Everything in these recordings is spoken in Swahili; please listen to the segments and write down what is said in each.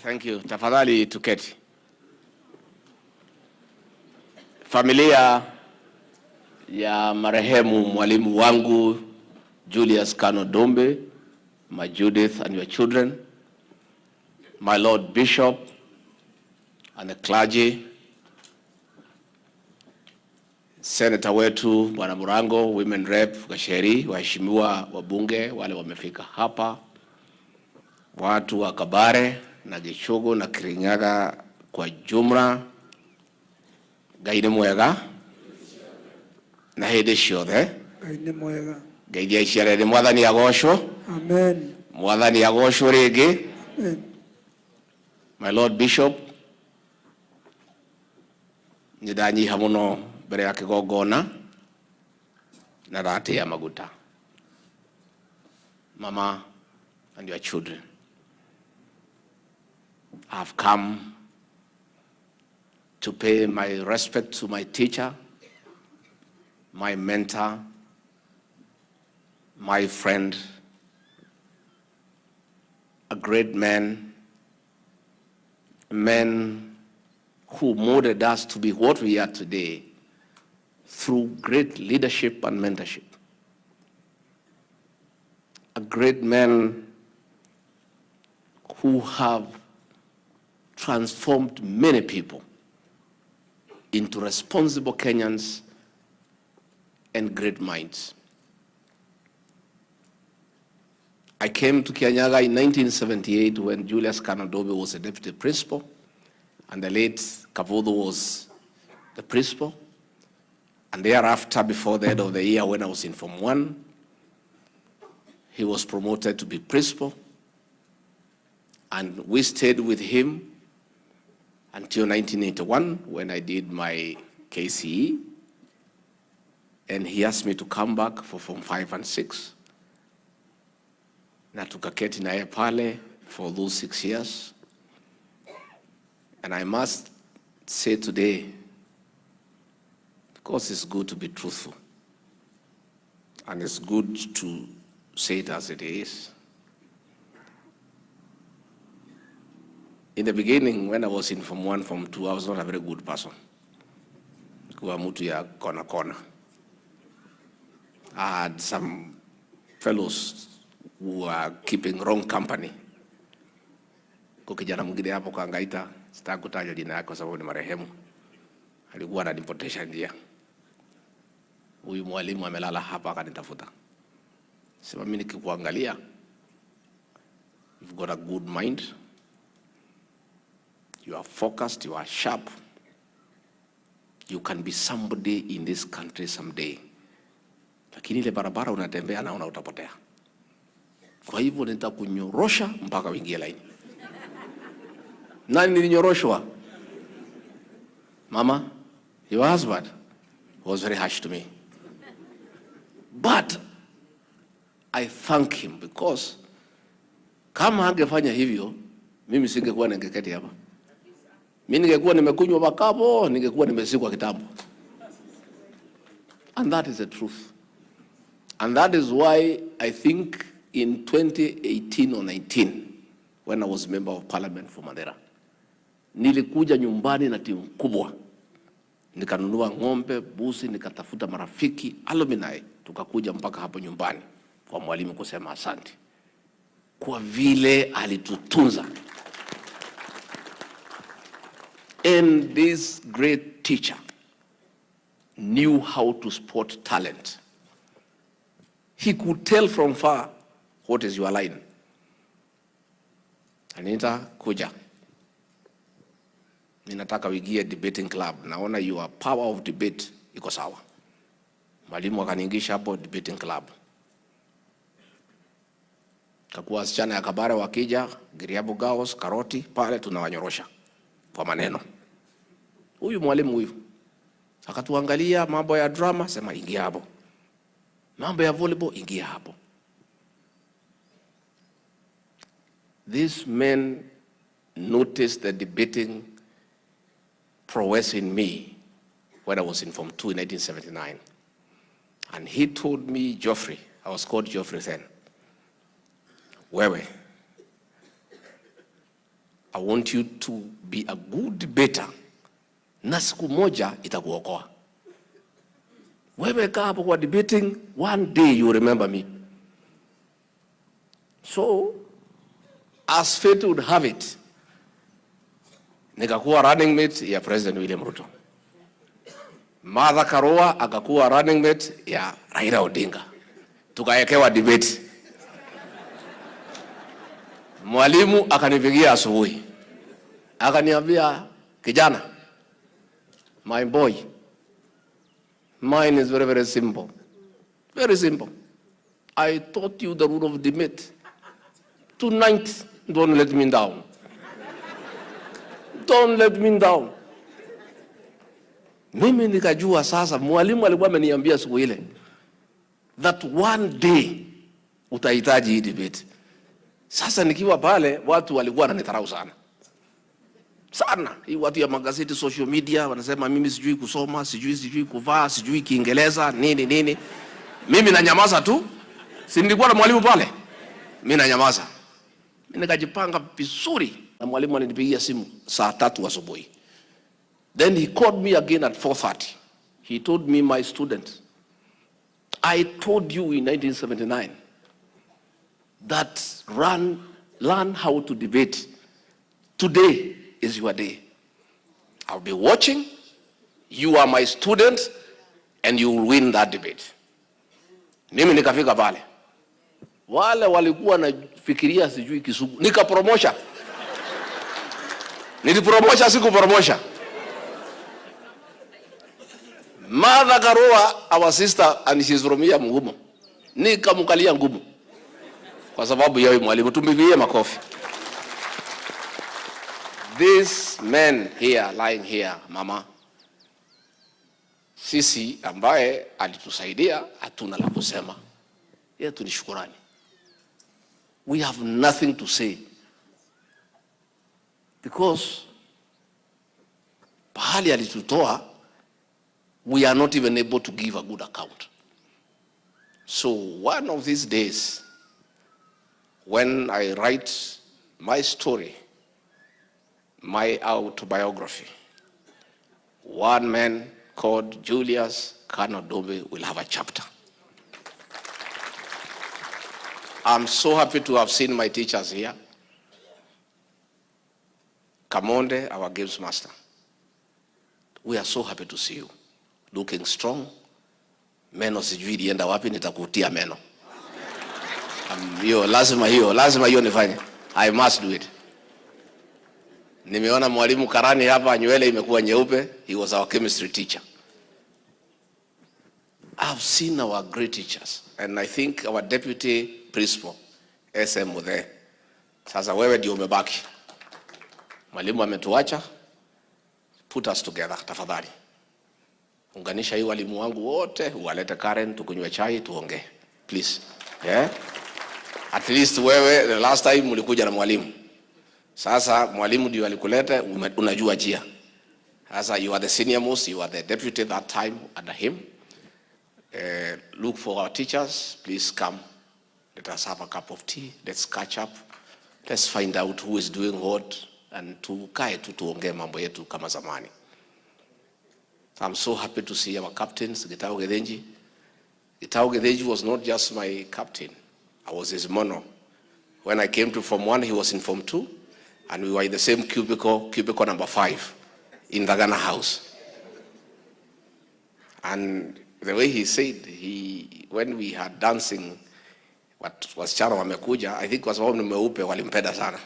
Thank you. Tafadhali tuketi. Familia ya marehemu mwalimu wangu Julius Kano Dombe, my Judith and your children, my Lord Bishop and the clergy, Senator wetu Bwana Murango, Women Rep Gasheri, waheshimiwa wabunge wale wamefika hapa, watu wa Kabare na Gichogo na Kirinyaga kwa jumla, gaine mwega na hede ciothe, gaine mwega, gaithia iciarere mwathani agocwo. Amen. Mwathani agocwo ringi. Amen. My Lord Bishop, nidanyiha muno mbere ya kigongona na rate ya maguta. Mama and your children, I have come to pay my respect to my teacher, my mentor, my friend, a great man, a man who molded us to be what we are today through great leadership and mentorship. A great man who have transformed many people into responsible Kenyans and great minds. I came to Kirinyaga in 1978 when Julius Kano Dombe was a deputy principal and the late Kavodo was the principal. And thereafter, before the end of the year, when I was in Form 1, he was promoted to be principal. And we stayed with him until 1981 when I did my KCE. And he asked me to come back for Form 5 and 6. Na tukaketi naye pale for those 6 years. And I must say today, because it's good to be truthful, and it's good to say it as it is. In the beginning, when I was in Form 1, Form 2, I was not a very good person. Kuwa mtu ya kona. I had some fellows who were keeping wrong company. Kwa kijana mwingine hapo kaangaita, sitaki kutaja jina yake kwa sababu ni marehemu. Alikuwa ananipotesha njia. Huyu mwalimu amelala hapa akanitafuta. Sema mimi nikikuangalia, you've got a good mind. You are focused, you are sharp. You can be somebody in this country someday. Lakini ile barabara unatembea na utapotea. Kwa hivyo nitakunyorosha mpaka uingie laini. Nani nilinyoroshwa? Mama, your husband was very harsh to me. But I thank him because kama angefanya hivyo, mimi singekuwa ningeketi hapa. Mimi ningekuwa nimekunywa makapo, ningekuwa nimezikwa kitambo. And that is the truth. And that is why I think in 2018 or 19, when I was member of parliament for Madera, nilikuja nyumbani na timu kubwa. Nikanunua ng'ombe, busi, nikatafuta marafiki, alumni, tukakuja mpaka hapo nyumbani kwa mwalimu kusema asante. Kwa vile alitutunza. And this great teacher knew how to spot talent. He could tell from far what is your line. Anita, kuja. Ninataka wigie debating club. Naona your power of debate iko sawa. Mwalimu akaniingisha hapo debating club. Kakuwa wasichana ya Kabare wakija, Giriabu Gaos, Karoti, pale tunawanyorosha kwa maneno. Huyu mwalimu huyu akatuangalia mambo ya drama, sema ingia hapo. Mambo ya volleyball, ingia hapo. This man noticed the debating prowess in me when I was in Form 2 in 1979. And he told me, Geoffrey, I was called Geoffrey then, wewe, I want you to be a good debater, na siku moja itakuokoa. Wewe kaa hapo kwa debating, one day you remember me. So, as fate would have it, nikakuwa running mate ya President William Ruto. Martha Karua akakuwa running mate ya Raila Odinga. Tukaekewa debate. Mwalimu akanipigia asubuhi. Akaniambia, kijana, my boy, mine is very, very simple. Very simple. I taught you the rule of debate. Tonight, don't let me down. Don't let me down. Mimi nikajua sasa, mwalimu alikuwa ameniambia siku ile that one day utahitaji hii debate. Sasa nikiwa pale, watu walikuwa wananidharau sana. Sana. Hii watu ya magazeti, social media, wanasema mimi sijui kusoma, sijui kuvaa, sijui Kiingereza, nini. Mimi nanyamaza tu. Si nilikuwa na mwalimu pale? Mimi nanyamaza. Mimi nikajipanga vizuri. Na mwalimu alinipigia simu saa 3 asubuhi. Then he called me again at 4:30. He told me, my student, I told you in 1979 that learn how to debate. Today is your day. I'll be watching. You are my student and you will win that debate. Mimi nikafika pale. Wale walikuwa nafikiria sijui Kisugu. Nikapromosha. Nilipromosha siku promosha. Martha Karua, our sister, and she's from here Ngumu. Nikamkalia ngumu. Kwa sababu yeye mwalimu, tumbigie makofi. This man here, lying here, mama, sisi ambaye alitusaidia, hatuna la kusema. Yeye tu ni shukrani. We have nothing to say. Because pahali alitutoa, we are not even able to give a good account. So one of these days, when I write my story, my autobiography, one man called Julius Kanodobe will have a chapter. I'm so happy to have seen my teachers here. Kamonde, our games master. We are so happy to see you. Looking strong. Meno sijui ilienda wapi, nitakutia meno. Lazima hiyo nifanye. I must do it. Nimeona mwalimu Karani hapa, nywele imekuwa nyeupe. He was our chemistry teacher. I've seen our great teachers, and I think our deputy principal, SM Muthe. Sasa wewe ndio umebaki. Mwalimu ametuacha. Put us together, tafadhali. Unganisha hii walimu wangu wote, uwalete Karen, tukunywe chai, tuongee. Please. Yeah? At least wewe, the last time mulikuja na mwalimu. Sasa mwalimu ndio alikuleta, unajua njia. Sasa you are the senior most, you are the deputy that time under him. Look for our teachers, please come. Let us have a cup of tea, let's catch up. Let's find out who is doing what, and tukae tuongee mambo yetu kama zamani. I'm so happy to see our captains, Gitau Gedenji. Gitau Gedenji was not just my captain, I was his mono. When I came to Form 1, he was in Form 2, and we were in the same cubicle number 5, in the Ghana house. And the way he said, when we had dancing, what was Charo wamekuja, I think was wao nimeupe walimpenda sana.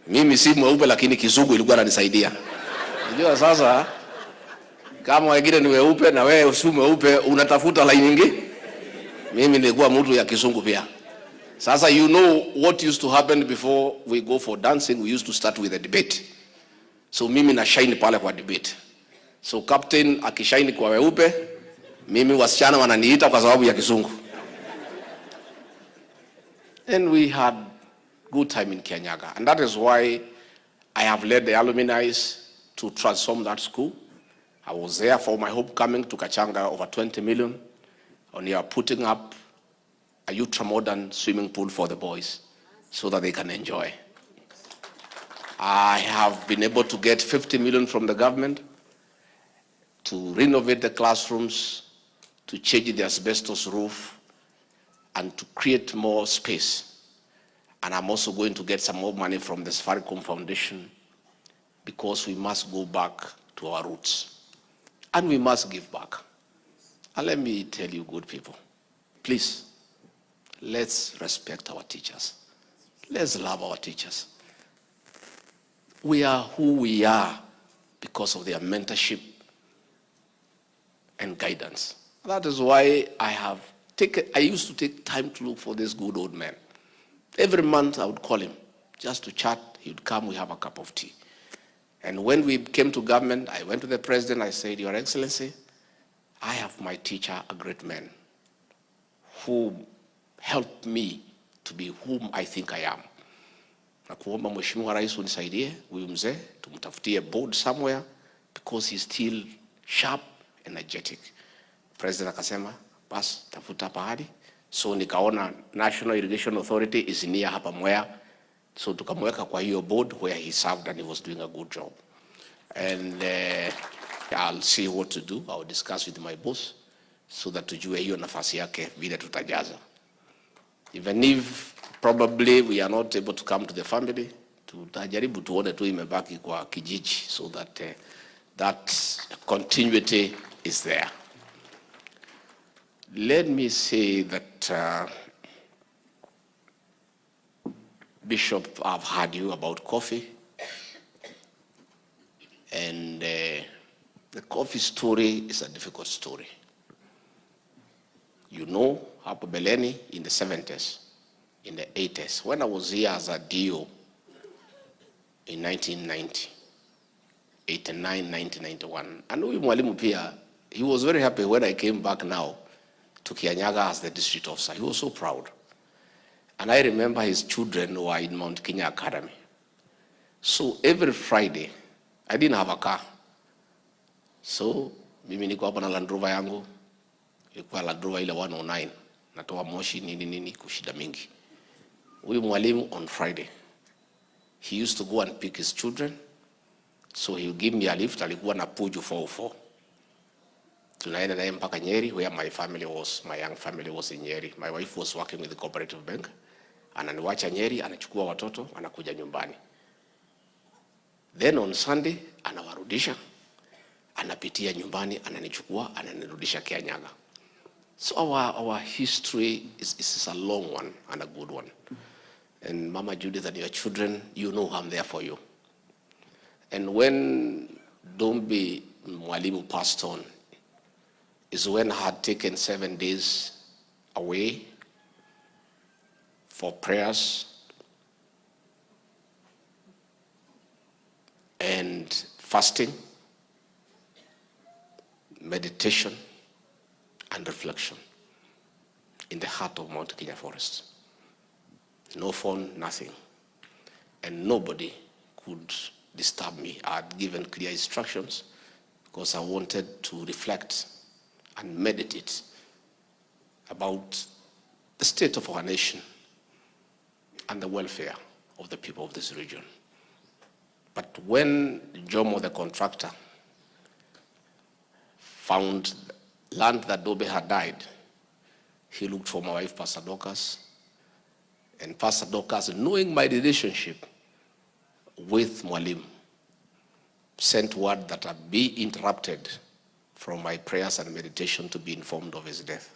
Mimi si mweupe lakini Kizungu ilikuwa inanisaidia. Unajua sasa kama wengine ni weupe na wewe si mweupe unatafuta line nyingi. Mimi nilikuwa mtu ya Kizungu pia. Sasa you know what used to happen before we go for dancing, we used to start with a debate. So mimi na shine pale kwa debate. So captain akishine kwa weupe, mimi wasichana wananiita kwa sababu ya Kizungu. And we had good time in Kirinyaga. And that is why I have led the alumni to transform that school. I was there for my homecoming to Kachanga, over 20 million. And we are putting up a ultra-modern swimming pool for the boys so that they can enjoy. I have been able to get 50 million from the government to renovate the classrooms, to change the asbestos roof, and to create more space. And I'm also going to get some more money from the Safaricom Foundation, because we must go back to our roots. And we must give back. And let me tell you, good people, please, let's respect our teachers. Let's love our teachers. We are who we are because of their mentorship and guidance. That is why I used to take time to look for this good old man. Every month I would call him just to chat. He would come, we have a cup of tea. And when we came to government, I went to the president, I said, Your Excellency, I have my teacher, a great man, who helped me to be whom I think I am. Na kuomba Mheshimiwa Rais unisaidie, huyu mzee, tumtafutie board somewhere, because he's still sharp, energetic. President akasema, bas, tafuta pahali. So nikaona National Irrigation Authority is near hapa Mwea. So tukamweka kwa hiyo board where he served and he was doing a good job. And I'll see what to do. I'll discuss with my boss so that tujue hiyo nafasi yake vile tutajaza. Even if probably we are not able to come to the family, tutajaribu tuone tu imebaki kwa kijiji so that that continuity is there. Let me say that Bishop, I've heard you about coffee, and the coffee story is a difficult story. You know, hapo beleni in the 70s, in the 80s, when I was here as a DO in 1990, 89, 1991, and huyu mwalimu pia, he was very happy when I came back now to Kirinyaga as the district officer. He was so proud. And I remember his children were in Mount Kenya Academy. So every Friday, I didn't have a car. So mimi niko hapa na Land Rover yangu, ilikuwa Land Rover ile 109, natoa moshi nini kushida mingi. Huyu mwalimu on Friday, he used to go and pick his children. So he would give me a lift, alikuwa na Puju 404. Tunaenda naye mpaka Nyeri, where my young family was in Nyeri. My wife was working with the cooperative bank. Ananiwacha Nyeri, anachukua watoto, anakuja nyumbani. Then on Sunday, anawarudisha, anapitia nyumbani, ananichukua, ananirudisha Kirinyaga. So our history is a long one and a good one. And Mama Judith and your children, you know I'm there for you. And when Dombi Mwalimu passed on, is when I had taken 7 days away for prayers and fasting, meditation, and reflection in the heart of Mount Kenya Forest. No phone, nothing. And nobody could disturb me. I had given clear instructions because I wanted to reflect and meditate about the state of our nation and the welfare of the people of this region. But when Jomo, the contractor, found land that Dobe had died, he looked for my wife, Pastor Dorcas, and Pastor Dorcas, knowing my relationship with Mwalimu, sent word that I'd be interrupted from my prayers and meditation to be informed of his death.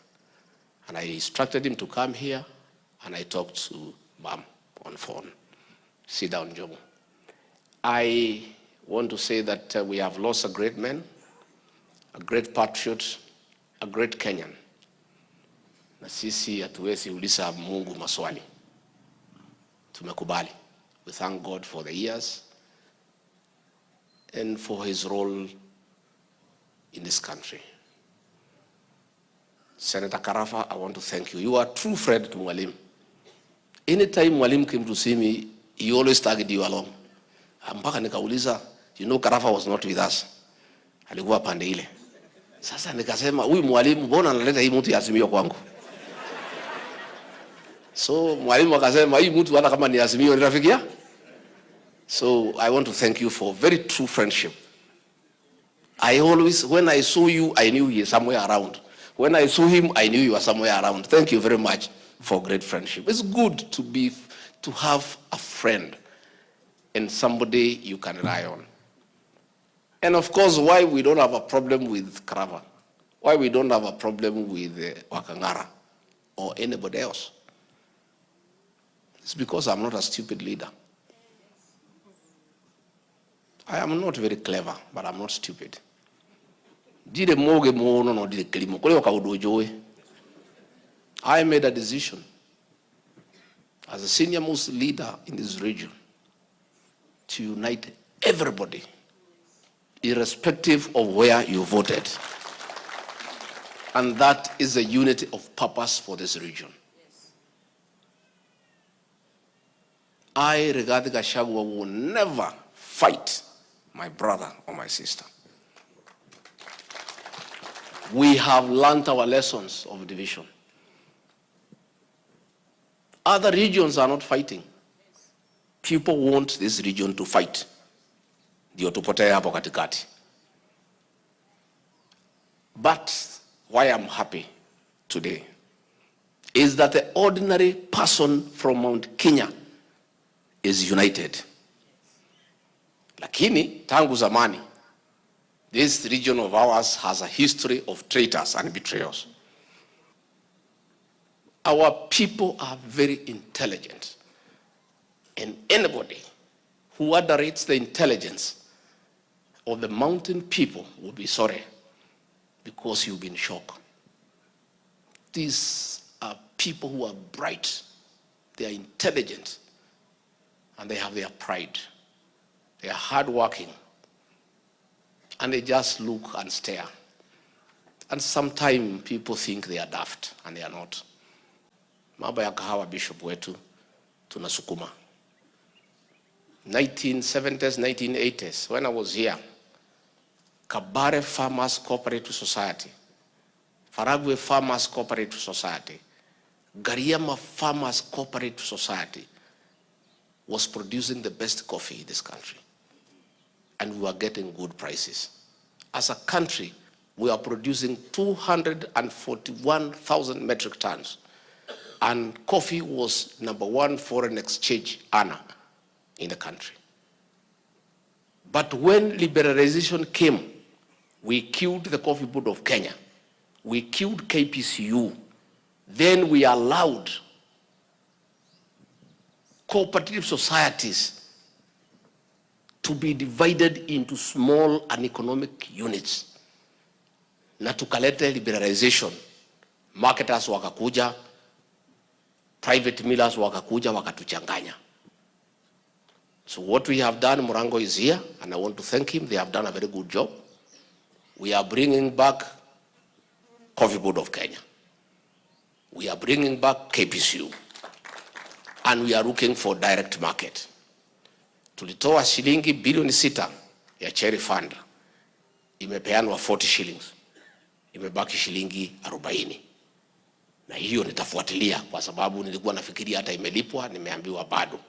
And I instructed him to come here, and I talked to Mom on phone. Sit down, Jomo. I want to say that we have lost a great man, a great patriot, a great Kenyan. Na sisi hatuwezi uliza Mungu maswali. Tumekubali. We thank God for the years and for his role in this country. Senator Karafa, I want to thank you. You are a true friend to Mwalimu. Anytime Mwalimu came to see me, he always tagged you along. Mpaka nikauliza, you know Karafa was not with us. Alikuwa pande ile. Sasa nikasema, huyu Mwalimu mbona analeta hii mtu ya Azimio kwangu? So mwalimu akasema hii mtu hata kama ni Azimio ni rafiki ya. So I want to thank you for very true friendship. I always, when I saw you, I knew you somewhere around. When I saw him, I knew you were somewhere around. Thank you very much for great friendship. It's good to have a friend and somebody you can rely on. And of course, why we don't have a problem with Karava, why we don't have a problem with Wakangara or anybody else, it's because I'm not a stupid leader. I am not very clever, but I'm not stupid. I made a decision as a senior most leader in this region to unite everybody, irrespective of where you voted. And that is a unity of purpose for this region. I, Rigathi Gachagua, will never fight my brother or my sister. We have learned our lessons of division. Other regions are not fighting. People want this region to fight. Ndio tupotee hapo katikati. But why I'm happy today is that the ordinary person from Mount Kenya is united. Lakini tangu zamani, this region of ours has a history of traitors and betrayals. Our people are very intelligent, and anybody who underrates the intelligence of the mountain people will be sorry, because you've been shocked. These are people who are bright, they are intelligent, and they have their pride. They are hardworking, and they just look and stare. And sometimes people think they are daft, and they are not. Mambo ya kahawa bishop wetu tunasukuma. 1970s, 1980s, when I was here, Kabare Farmers Cooperative Society, Faragwe Farmers Cooperative Society, Gariama Farmers Cooperative Society was producing the best coffee in this country. And we were getting good prices. As a country, we are producing 241,000 metric tons. And coffee was #1 foreign exchange earner in the country. But when liberalization came, we killed the Coffee Board of Kenya. We killed KPCU. Then we allowed cooperative societies to be divided into small and economic units. Na tukalete liberalization. Marketers wakakuja, private millers wakakuja, wakatuchanganya. So what we have done, Murango is here, and I want to thank him. They have done a very good job. We are bringing back Coffee Board of Kenya. We are bringing back KPCU. And we are looking for direct market. Tulitoa shilingi bilioni 6 ya cherry fund. Imepeanwa 40 shillings. Imebaki shilingi 40. Na hiyo nitafuatilia kwa sababu nilikuwa nafikiria hata imelipwa, nimeambiwa bado.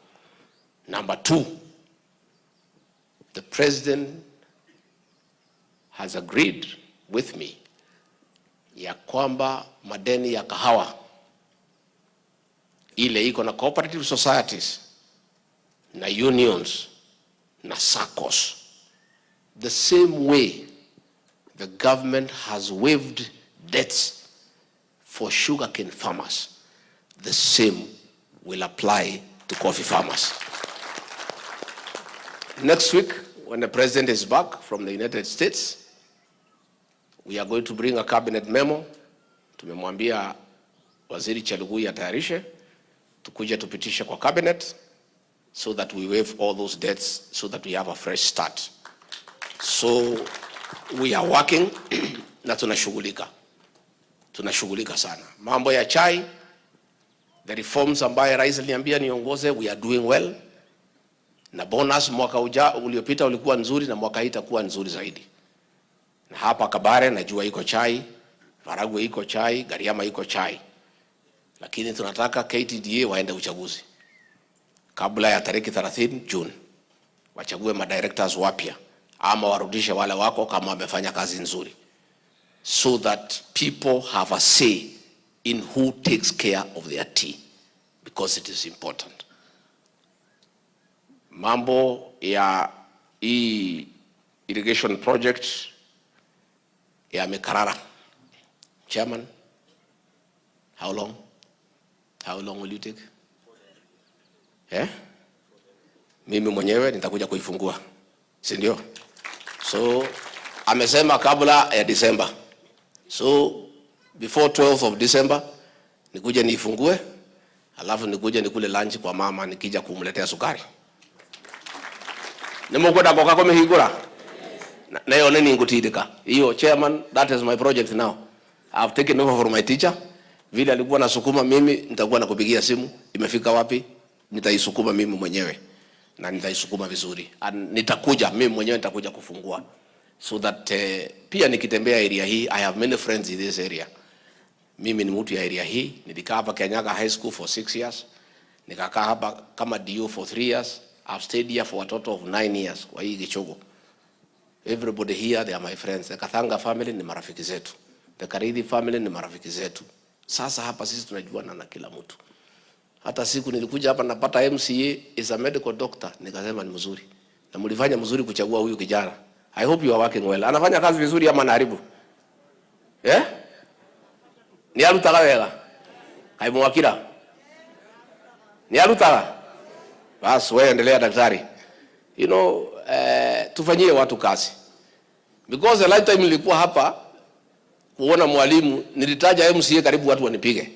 Number 2, the president has agreed with me ya kwamba madeni ya kahawa ile iko na cooperative societies na unions na SACCOs, the same way the government has waived debts for sugarcane farmers, the same will apply to coffee farmers. Next week, when the president is back from the United States, we are going to bring a cabinet memo. Tumemwambia Waziri Chelugui atayarishe, tukuje tupitishe kwa cabinet, so that we waive all those debts, so that we have a fresh start. So we are working na tunashughulika sana. Mambo ya chai, the reforms ambaye rais aliniambia niongoze, we are doing well. Na bonus mwaka uliopita ulikuwa nzuri, na mwaka hii itakuwa nzuri zaidi. Na hapa Kabare najua iko chai, Faragwe iko chai, Gariama iko chai. lakini tunataka KTDA waende uchaguzi kabla ya tarehe 30 June, wachague madirectors wapya ama warudishe wale wako kama wamefanya kazi nzuri, so that people have a say in who takes care of their tea, because it is important. Mambo ya hii irrigation project ya Mekarara, Chairman, how long will you take? Mimi mwenyewe nitakuja kuifungua, si ndio? So amesema kabla ya December, so before 12th of December nikuje niifungue, alafu nikuje nikule lunch kwa mama nikija kumletea sukari. Nimekwenda kwa kako mehigura na yone ningutidika hiyo. Chairman, that is my project now. I have taken over from my teacher. Vile alikuwa nasukuma mimi, nitakuwa nakupigia simu imefika wapi, nitaisukuma mimi mwenyewe na nitaisukuma vizuri. Nitakuja mimi mwenyewe, nitakuja kufungua, so that pia nikitembea area hii, I have many friends in this area. Mimi ni mtu ya area hii, nilikaa hapa Kirinyaga High School for 6 years, nikakaa hapa kama DO for 3 years. I've stayed here for a total of 9 years kwa hii Gichogo. Everybody here, they are my friends. The Kathanga family ni marafiki zetu, the Karithi family ni marafiki zetu. Sasa hapa sisi tunajuana na kila mtu. Hata siku nilikuja hapa napata MCA is a medical doctor, nikasema ni mzuri. Na mlifanya mzuri kuchagua huyu kijana. I hope you are working well. Anafanya kazi vizuri ama anaharibu? Ni alutaga wega. Kaimwakira. Ni alutaga. Basi wewe endelea daktari. You know, tufanyie watu kazi. Because the lifetime nilikuwa hapa kuona mwalimu, nilitaja MCA karibu watu wanipige.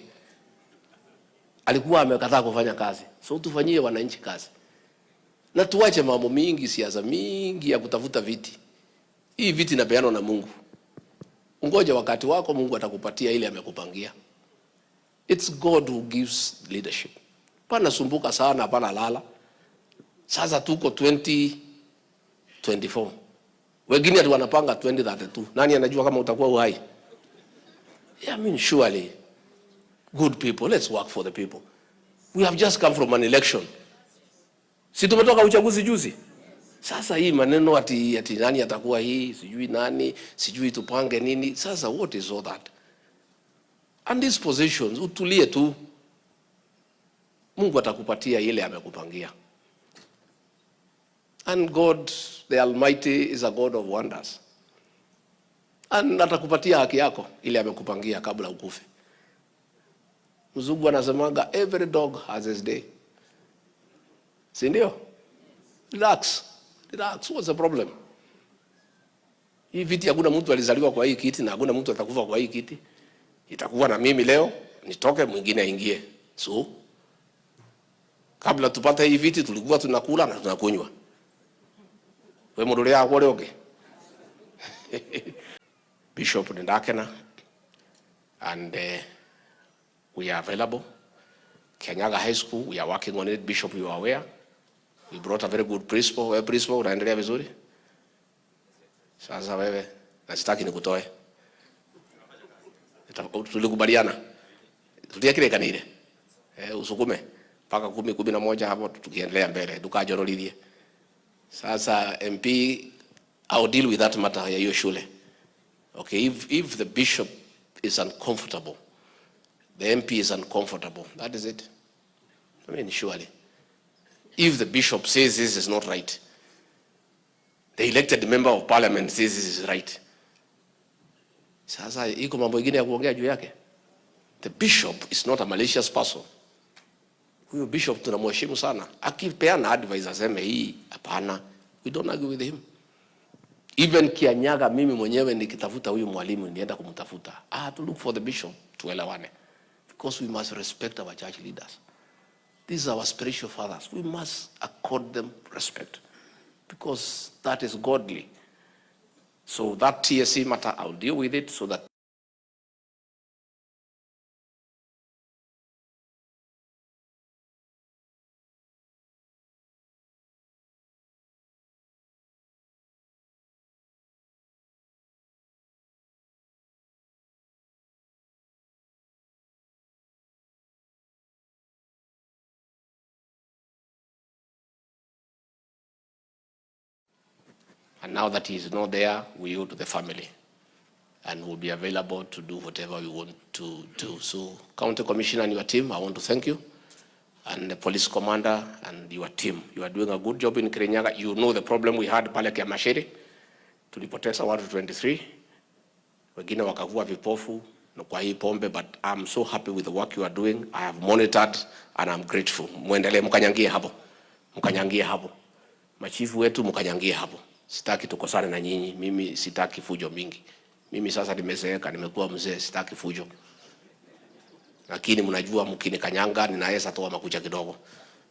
Alikuwa amekataa kufanya kazi. So tufanyie wananchi kazi. Na tuache mambo mingi, siasa mingi ya kutafuta viti. Hii viti inapeanwa na Mungu. Ungoja wakati wako, Mungu atakupatia ile amekupangia. It's God who gives leadership. Pana sumbuka sana, pana lala. Sasa tuko 2024. Wengine ati wanapanga 2032. Nani anajua kama utakuwa uhai? Yeah, I mean, surely, good people, let's work for the people. We have just come from an election. Si tumetoka uchaguzi juzi? Sasa hii maneno ati nani atakuwa hii, sijui nani, sijui tupange nini. Sasa what is all that? And these positions, utulie tu. Mungu atakupatia ile amekupangia. And God, the Almighty, is a God of wonders. And atakupatia haki yako ile amekupangia kabla ukufe. Mzungu anasemaga every dog has his day. Si ndio? Relax. What's the problem? Hii viti hakuna mtu alizaliwa kwa hii kiti na hakuna mtu atakufa kwa hii kiti. Itakuwa na mimi leo, nitoke mwingine aingie. So, kabla tupate hii viti tulikuwa tunakula na tunakunywa. Wewe mdole yako wale okay? Bishop Ndakena, and we are available. Kirinyaga High School, we are working on it. Bishop, you are aware. We brought a very good principal. Wewe principal unaendelea vizuri? Sasa wewe, nasitaki nikutoe. Tulikubaliana. Tuliakile kanile. Usukume mpaka 10, 11 hapo tukiendelea mbele. Tukajorolidie. Sasa MP, I'll deal with that matter ya hiyo shule. Okay, if the bishop is uncomfortable, the MP is uncomfortable, that is it. I mean, surely. If the bishop says this is not right, the elected member of parliament says this is right. Sasa iko mambo ingine ya kuongea juu yake. The bishop is not a malicious person. Huyo bishop tunamheshimu sana. Akipeana advice aseme hii, hapana. We don't argue with him. Even Kirinyaga, mimi mwenyewe nikitafuta huyu mwalimu nienda kumtafuta. I have to look for the bishop tuelewane. Because we must respect our church leaders. These are our spiritual fathers. We must accord them respect. Because that is godly. So that TSC matter, I'll deal with it so that And now that he is not there, we owe to the family. And will be available to do whatever we want to do. So, County Commissioner and your team, I want to thank you. And the police commander and your team. You are doing a good job in Kirinyaga. You know the problem we had pale Kiamashiri. Tulipoteza watu 23. Wengine wakavua vipofu na kwa hii pombe, but I'm so happy with the work you are doing. I have monitored and I'm grateful. Muendelee mkanyangie hapo. Mkanyangie hapo. Machifu wetu mkanyangie hapo. Sitaki tukosane na nyinyi. Mimi sitaki fujo mingi. Mimi sasa nimezeeka, nimekuwa mzee, sitaki fujo. Lakini mnajua mkinikanyanga ninaweza toa makucha kidogo.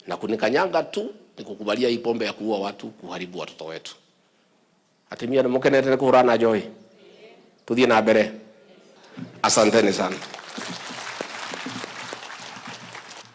Na kunikanyanga tu nikukubalia hii pombe ya kuua watu, kuharibu watoto wetu. Atimia ni mkenete kuhurana joy. Tudie na mbere. Asanteni sana.